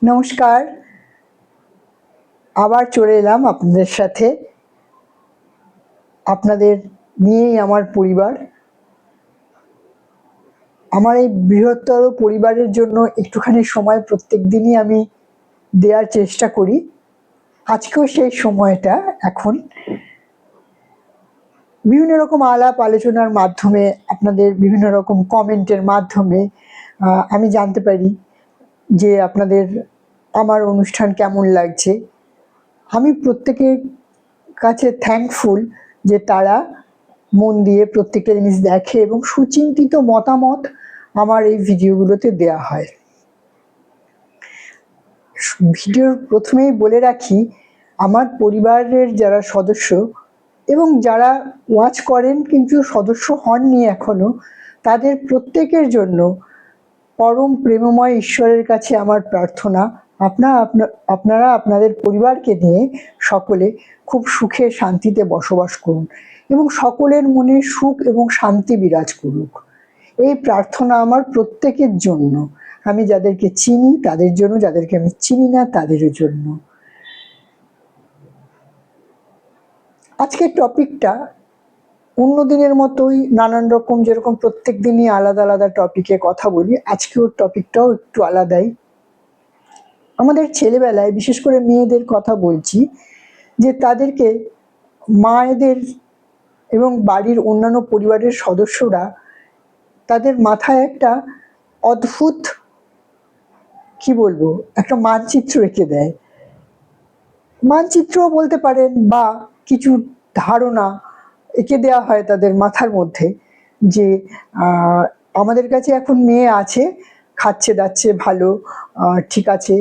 নমস্কার, আবার চলে এলাম আপনাদের সাথে। আপনাদের নিয়েই আমার পরিবার। আমার এই বৃহত্তর পরিবারের জন্য একটুখানি সময় প্রত্যেক দিনই আমি দেওয়ার চেষ্টা করি। আজকেও সেই সময়টা এখন বিভিন্ন রকম আলাপ আলোচনার মাধ্যমে, আপনাদের বিভিন্ন রকম কমেন্টের মাধ্যমে আমি জানতে পারি যে আপনাদের আমার অনুষ্ঠান কেমন লাগছে। আমি প্রত্যেকের কাছে থ্যাঙ্কফুল যে তারা মন দিয়ে প্রত্যেকটা জিনিস দেখে এবং সুচিন্তিত মতামত আমার এই ভিডিওগুলোতে দেয়া হয়। ভিডিওর প্রথমেই বলে রাখি, আমার পরিবারের যারা সদস্য এবং যারা ওয়াচ করেন কিন্তু সদস্য হননি এখনো, তাদের প্রত্যেকের জন্য পরম প্রেমময় ঈশ্বরের কাছে আমার প্রার্থনা, আপনারা আপনাদের পরিবারকে নিয়ে সকলে খুব সুখে শান্তিতে বসবাস করুন এবং সকলের মনে সুখ এবং শান্তি বিরাজ করুক। এই প্রার্থনা আমার প্রত্যেকের জন্য, আমি যাদেরকে চিনি তাদের জন্য, যাদেরকে আমি চিনি না তাদের জন্য। আজকের টপিকটা অন্য দিনের মতোই নানান রকম, যেরকম প্রত্যেক দিনই আলাদা আলাদা টপিকে কথা বলি, আজকের টপিকটাও একটু আলাদাই। আমাদের ছেলেবেলায় বিশেষ করে মেয়েদের কথা বলছি, যে তাদেরকে মায়েদের এবং বাড়ির অন্যান্য পরিবারের সদস্যরা তাদের মাথায় একটা অদ্ভুত, কি বলবো, একটা মানচিত্র এঁকে দেয়। মানচিত্র বলতে পারেন বা কিছু ধারণা এঁকে দেওয়া হয় তাদের মাথার মধ্যে, যে আমাদের কাছে এখন মেয়ে আছে, খাচ্ছে দাচ্ছে ভালো, ঠিক আছে,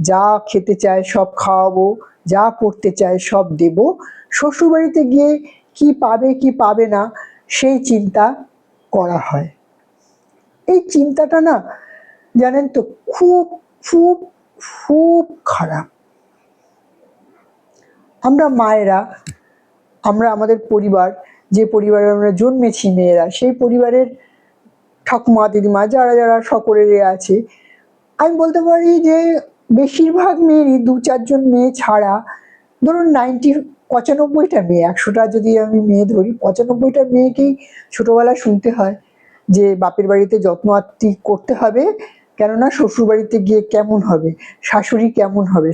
যা খেতে চায় সব খাওয়াবো, যা পড়তে চায় সব দেব, শ্বশুরবাড়িতে গিয়ে কি পাবে কি পাবে না সেই চিন্তা করা হয়। এই চিন্তাটা না, জানেন তো, খুব খুব খুব খারাপ। আমরা মায়েরা, আমরা আমাদের পরিবার, যে পরিবারে আমরা জন্মেছি মেয়েরা, সেই পরিবারের ঠাকুমা দিদিমা যারা যারা সকলেরই আছে, আমি বলতে পারি যে বেশিরভাগ মেয়েরই, 2-4 জন মেয়ে ছাড়া, ধরুন 95টা মেয়ে, 100টা যদি আমি মেয়ে ধরি, 95টা মেয়েকেই ছোটবেলায় শুনতে হয় যে বাপের বাড়িতে যত্ন আত্তি করতে হবে, কেননা শ্বশুর বাড়িতে গিয়ে কেমন হবে, শাশুড়ি কেমন হবে,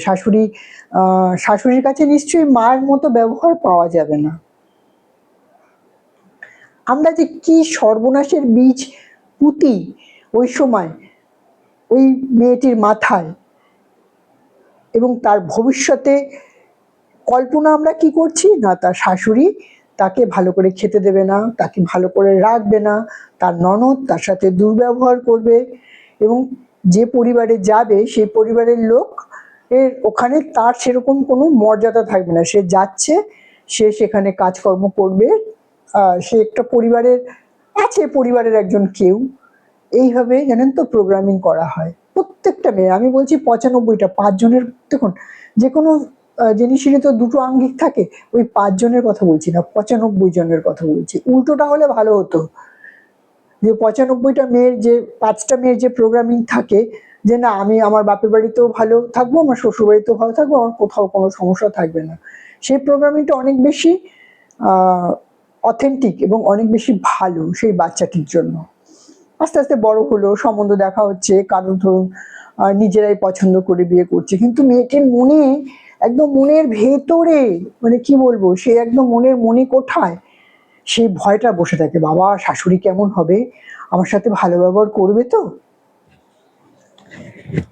শাশুড়ির কাছে নিশ্চয়ই মায়ের মতো ব্যবহার পাওয়া যাবে না। আমরা যে কি সর্বনাশের বীজ পুঁতি ওই সময় ওই মেয়েটির মাথায়, এবং তার ভবিষ্যতে কল্পনা আমরা কি করছি না, তার শাশুড়ি তাকে ভালো করে খেতে দেবে না, তাকে ভালো করে রাখবে না, তার ননদ তার সাথে দুর্ব্যবহার করবে, এবং যে পরিবারে যাবে সেই পরিবারের লোক ওখানে তার সেরকম কোনো মর্যাদা থাকবে না। সে যাচ্ছে, সে সেখানে কাজকর্ম করবে, সে একটা পরিবারের আছে, পরিবারের একজন কেউ। এইভাবে জানেন তো প্রোগ্রামিং করা হয় প্রত্যেকটা মেয়ে। আমি বলছি 95টা, 5 জনের, দেখুন যে কোনো জিনিসেরই তো দুটো আঙ্গিক থাকে, ওই 5 জনের কথা বলছি না, 95 জনের কথা বলছি। উল্টোটা হলে ভালো হতো, যে 95টা মেয়ের, যে 5টা মেয়ের যে প্রোগ্রামিং থাকে, যে না আমি আমার বাপের বাড়িতেও ভালো থাকবো, আমার শ্বশুর বাড়িতেও ভালো থাকবো, আমার কোথাও কোনো সমস্যা থাকবে না। সেই প্রোগ্রামিংটা অনেক বেশি অথেন্টিক এবং অনেক বেশি ভালো সেই বাচ্চাটির জন্য। আস্তে আস্তে বড় হলো, সম্বন্ধ দেখা হচ্ছে, কারোর ধরুন নিজেরাই পছন্দ করে বিয়ে করছে, কিন্তু মেয়েটির মনে, একদম মনের ভেতরে, মানে কি বলবো, সে একদম মনের মনে কোঠায় সেই ভয়টা বসে থাকে, বাবা শাশুড়ি কেমন হবে, আমার সাথে ভালো ব্যবহার করবে তো।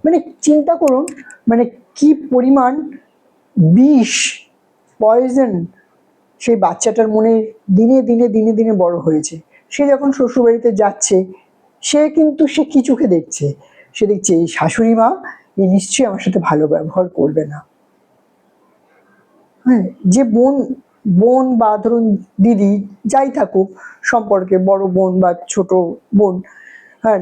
মানে চিন্তা করুন, মানে কি পরিমাণ বিষ, পয়জন সেই বাচ্চাটার মনে দিনে দিনে দিনে দিনে বড় হয়েছে। সে যখন শ্বশুরবাড়িতে যাচ্ছে, সে কিন্তু সে কি চোখে দেখছে, সে দেখছে এই শাশুড়ি মা, এই নিশ্চয়ই আমার সাথে ভালো ব্যবহার করবে না। হ্যাঁ, যে বোন বা ধরুন দিদি যাই থাকুক সম্পর্কে, বড় বোন বা ছোট বোন, হ্যাঁ,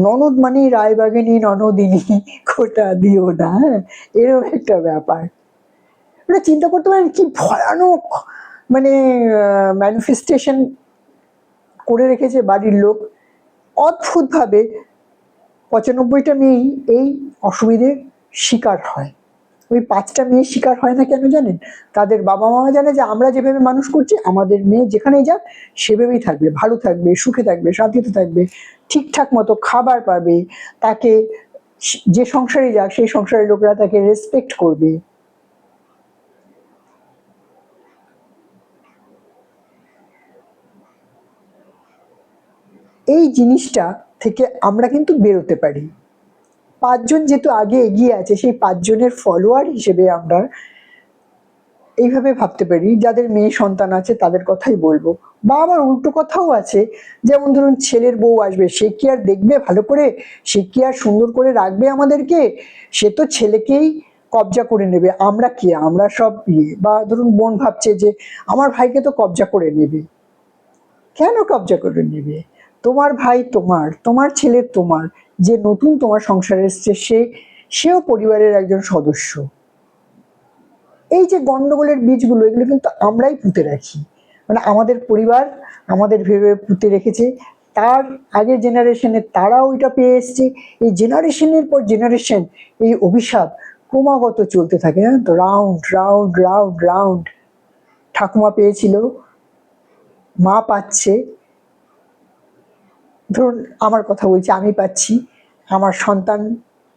ননদ মানে রায়বাগিনী ননদিনী, খোটা দিও না, হ্যাঁ, এরকম একটা ব্যাপার। মানে চিন্তা করতে পারেন কি ভয়ানক, মানে ম্যানিফেস্টেশন করে রেখেছে বাড়ির লোক। অদ্ভুতভাবে 95টা মেয়েই এই অসুবিধে শিকার হয়। ওই 5টা মেয়ে শিকার হয় না কেন জানেন? তাদের বাবা মা জানে যে আমরা যেভাবে মানুষ করছি আমাদের মেয়ে যেখানেই যাক সেভাবেই থাকবে, ভালো থাকবে, সুখে থাকবে, শান্তিতে থাকবে, ঠিকঠাক মতো খাবার পাবে, তাকে যে সংসারে যাক সেই সংসারের লোকরা তাকে রেসপেক্ট করবে। এই জিনিসটা থেকে আমরা কিন্তু বেরোতে পারি। 5জন যেহেতু আগে এগিয়ে আছে, সেই 5জনের ফলোয়ার হিসেবে আমরা এইভাবে ভাবতে পারি, যাদের মেয়ে সন্তান আছে তাদের কথাই বলবো। বা আবার উল্টো কথাও আছে, যেমন ধরুন ছেলের বউ আসবে, সে কি আর দেখবে ভালো করে, সে কি আর সুন্দর করে রাখবে আমাদেরকে, সে তো ছেলেকেই কবজা করে নেবে। আমরা কি, আমরা সব বা ধরুন বোন ভাবছে যে আমার ভাইকে তো কবজা করে নেবে। কেন কবজা করে নেবে? তোমার ভাই তোমার, তোমার ছেলে তোমার, যে নতুন তোমার সংসারে এসছে সেও পরিবারের একজন সদস্য। এই যে গন্ডগোলের বীজগুলো, এগুলো কিন্তু আমরাই পুঁতে রাখি, মানে আমাদের পরিবার আমাদের ভেবে পুঁতে রেখেছে। তার আগের জেনারেশনে তারাও ওইটা পেয়ে এসছে। এই জেনারেশনের পর জেনারেশন এই অভিশাপ ক্রমাগত চলতে থাকে, জানেন তো, রাউন্ড রাউন্ড রাউন্ড রাউন্ড। ঠাকুমা পেয়েছিল, মা পাচ্ছে, ধরুন আমার কথা বলছি, আমি পাচ্ছি, আমার সন্তান,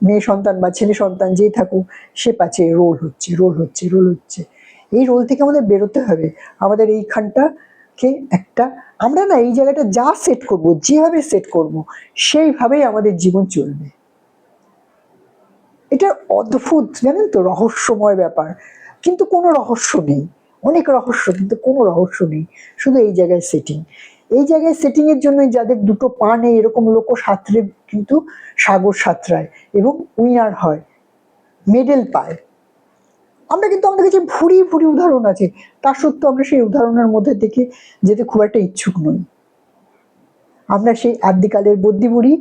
মেয়ে সন্তান বা ছেলে সন্তান যেই থাকুক সে পাচ্ছে। রোল হচ্ছে, রোল হচ্ছে, রোল হচ্ছে। এই রোল থেকে আমাদের বেরোতে হবে। আমাদের এইখানটাকে একটা, আমরা না এই জায়গাটা যা সেট করব, যেভাবে সেট করব সেইভাবেই আমাদের জীবন চলবে। এটা অদ্ভুত, জানেন তো, রহস্যময় ব্যাপার। কিন্তু কোনো রহস্য নেই, অনেক রহস্য কিন্তু কোনো রহস্য নেই, শুধু এই জায়গায় সেটিং। এই জায়গায় সেটিং এর জন্য যাদের দুটো পা নেই এরকম লোকও সাঁতরে কিন্তু সাগর সাঁতরায় এবং উইনার হয়, মেডেল পায়। আমরা কিন্তু, আমাদের কাছে ভুরি ভুরি উদাহরণ আছে, তা সত্ত্বেও আমরা সেই উদাহরণের মধ্যে থেকে যেতে খুব একটা ইচ্ছুক নই। আমরা সেই আদ্যিকালের বদ্যি বুড়ি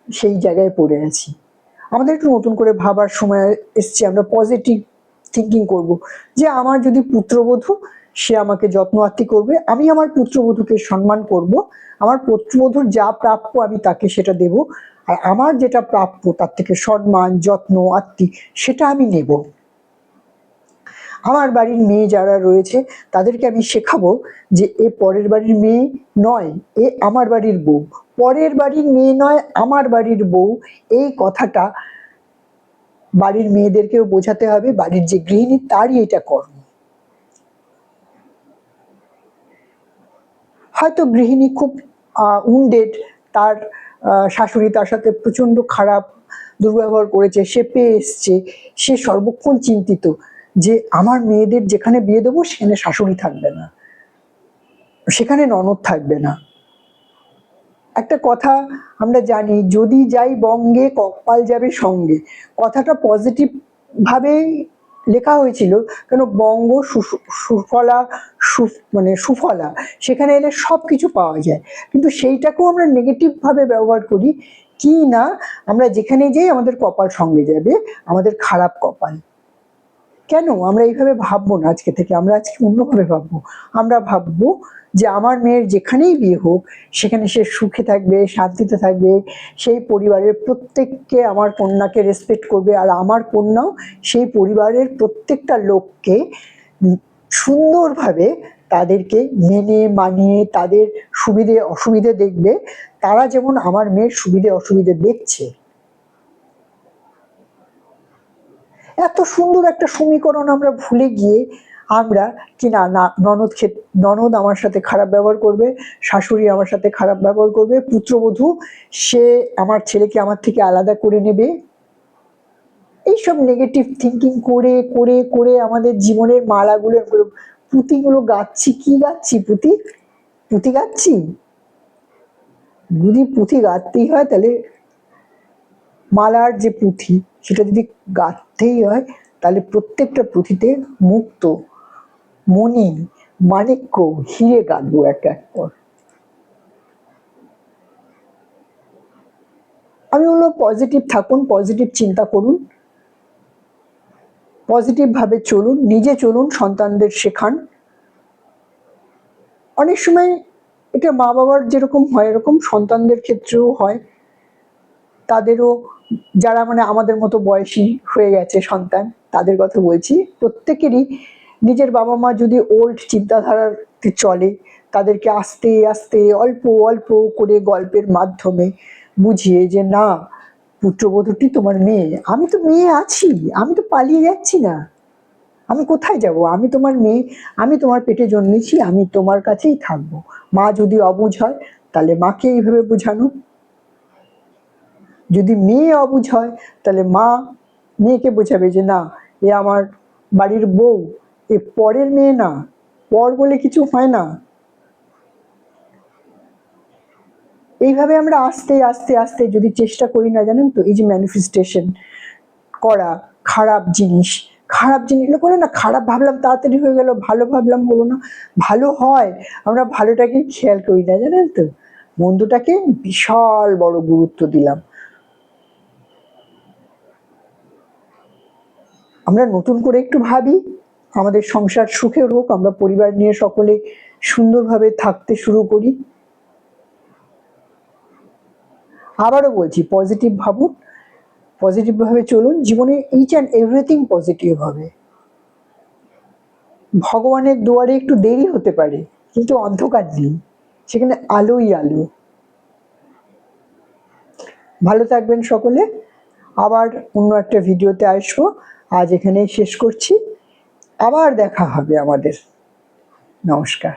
সেই জায়গায় পড়ে আছি। আমাদের একটু নতুন করে ভাবার সময় এসছে, আমরা পজিটিভ থিঙ্কিং করব যে আমার যদি পুত্রবধূ, সে আমাকে যত্ন আত্তি করবে, আমি আমার পুত্রবধূকে সম্মান করব, আমার পুত্রবধূর যা প্রাপ্য আমি তাকে সেটা দেব, আর আমার যেটা প্রাপ্য তার থেকে সম্মান, যত্ন, আত্তি সেটা আমি নেব। আমার বাড়ির মেয়ে যারা রয়েছে তাদেরকে আমি শেখাবো যে এ পরের বাড়ির মেয়ে নয়, এ আমার বাড়ির বউ। পরের বাড়ির মেয়ে নয়, আমার বাড়ির বউ, এই কথাটা বাড়ির মেয়েদেরকেও বোঝাতে হবে, বাড়ির যে গৃহিণী তারই এটা কর্ম। হয়তো গৃহিণী খুব উন্ডেড, তার শাশুড়ি তার সাথে প্রচন্ড খারাপ দুর্ব্যবহার করেছে, সে পেয়ে এসছে, সে সর্বক্ষণ চিন্তিত যে আমার মেয়েদের যেখানে বিয়ে দেবো সেখানে শাশুড়ি থাকবে না, সেখানে ননদ থাকবে না। একটা কথা আমরা জানি, যদি যাই বঙ্গে কপাল যাবে সঙ্গে, কথাটা পজিটিভ ভাবেই লেখা হয়েছিল, কেন বঙ্গ সুফলা, মানে সুফলা, সেখানে এলে সব কিছু পাওয়া যায়। কিন্তু সেইটাকেও আমরা নেগেটিভ ভাবে ব্যবহার করি, কি না আমরা যেখানে যাই আমাদের কপাল সঙ্গে যাবে, আমাদের খারাপ কপাল। কেন আমরা এইভাবে ভাববো না? আজকে থেকে আমরা আজকে অন্যভাবে ভাববো। আমরা ভাববো যে আমার মেয়ের যেখানেই বিয়ে হোক সেখানে সে সুখে থাকবে, শান্তিতে থাকবে, সেই পরিবারের প্রত্যেককে, আমার কন্যাকে রেসপেক্ট করবে, আর আমার কন্যাও সেই পরিবারের প্রত্যেকটা লোককে সুন্দরভাবে তাদেরকে মেনে মানিয়ে তাদের সুবিধে অসুবিধে দেখবে, তারা যেমন আমার মেয়ের সুবিধে অসুবিধে দেখছে। এত সুন্দর একটা সমীকরণ আমরা ভুলে গিয়ে আমরা কি না, ননদ আমার সাথে খারাপ ব্যবহার করবে, শাশুড়ি আমার সাথে খারাপ ব্যবহার করবে, পুত্রবধূ সে আমার ছেলেকে আমার থেকে আলাদা করে নেবে, এইসব নেগেটিভ থিঙ্কিং করে করে করে আমাদের জীবনের মালাগুলো, পুঁতিগুলো গাচ্ছি। কি গাচ্ছি? পুঁতি, পুঁতি গাচ্ছি। যদি পুঁথি গাঁথতেই হয় তাহলে মালার যে পুঁথি সেটা যদি গাঁথতেই হয় তাহলে প্রত্যেকটা পুঁথিতে মুক্ত, মণি, মাণিক্য, হিরে গাঁথবো এক এক পর। আমি বলবো পজিটিভ থাকুন, পজিটিভ চিন্তা করুন, পজিটিভ ভাবে চলুন, নিজে চলুন, সন্তানদের শেখান। অনেক সময় এটা মা বাবার যেরকম হয় এরকম সন্তানদের ক্ষেত্রেও হয়। তাদেরও, যারা মানে আমাদের মতো বয়সী হয়ে গেছে সন্তান, তাদের কথা বলছি, প্রত্যেকেরই নিজের বাবা মা যদি ওল্ড চিন্তাধারাতে চলে, তাদেরকে আস্তে আস্তে অল্প অল্প করে গল্পের মাধ্যমে বুঝিয়ে যে না, পুত্রবধূটি তোমার মেয়ে, আমি তো মেয়ে আছি, আমি তো পালিয়ে যাচ্ছি না, আমি কোথায় যাব, আমি তোমার মেয়ে, আমি তোমার পেটে জন্মেছি, আমি তোমার কাছেই থাকবো। মা যদি অবুঝ হয় তাহলে মাকে এইভাবে বোঝানো, যদি মেয়ে অবুঝ হয় তাহলে মা মেয়েকে বোঝাবে যে না, এ আমার বাড়ির বউ, এ পরের মেয়ে না, পর বলে কিছু হয় না। এইভাবে আমরা আস্তে আস্তে আস্তে যদি চেষ্টা করি না, জানেন তো, এই যে ম্যানিফেস্টেশন করা, খারাপ জিনিস, খারাপ জিনিস বলে না, খারাপ ভাবলাম তাড়াতাড়ি হয়ে গেল, ভালো ভাবলাম হলো না, ভালো হয়, আমরা ভালোটাকে খেয়াল করি না, জানেন তো, মন্দটাকে বিশাল বড় গুরুত্ব দিলাম। আমরা নতুন করে একটু ভাবি, আমাদের সংসার সুখের হোক, আমরা পরিবার নিয়ে সকলে সুন্দরভাবে থাকতে শুরু করি। আবারও বলছি, পজিটিভ ভাবুন, পজিটিভ ভাবে চলুন, জীবনে ইচ অ্যান্ড এভরিথিং পজিটিভ হবে। ভগবানের দুয়ারে একটু দেরি হতে পারে, কিন্তু অন্ধকার নেই, সেখানে আলোই আলো। ভালো থাকবেন সকলে, আবার অন্য একটা ভিডিওতে আসবো। আজ এখানেই শেষ করছি, আবার দেখা হবে আমাদের। নমস্কার।